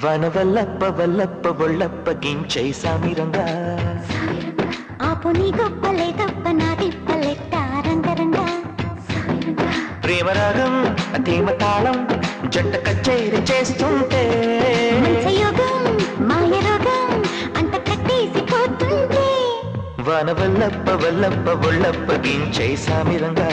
వనవల్లప్ప వల్లప్ప ఒళ్ళప్ప గించై సామిరంగా ఆపు నీ గొప్పలే తప్ప నా తిప్పలెట్ట రంగరంగా ప్రేమరాగం ధీమ తాళం జంట కచేరి చేస్తుంటే యోగం మాయ రోగం అంత కట్టేసిపోతుంటే వనవల్లప్ప వల్లప్ప ఒళ్ళప్ప గించై సామిరంగా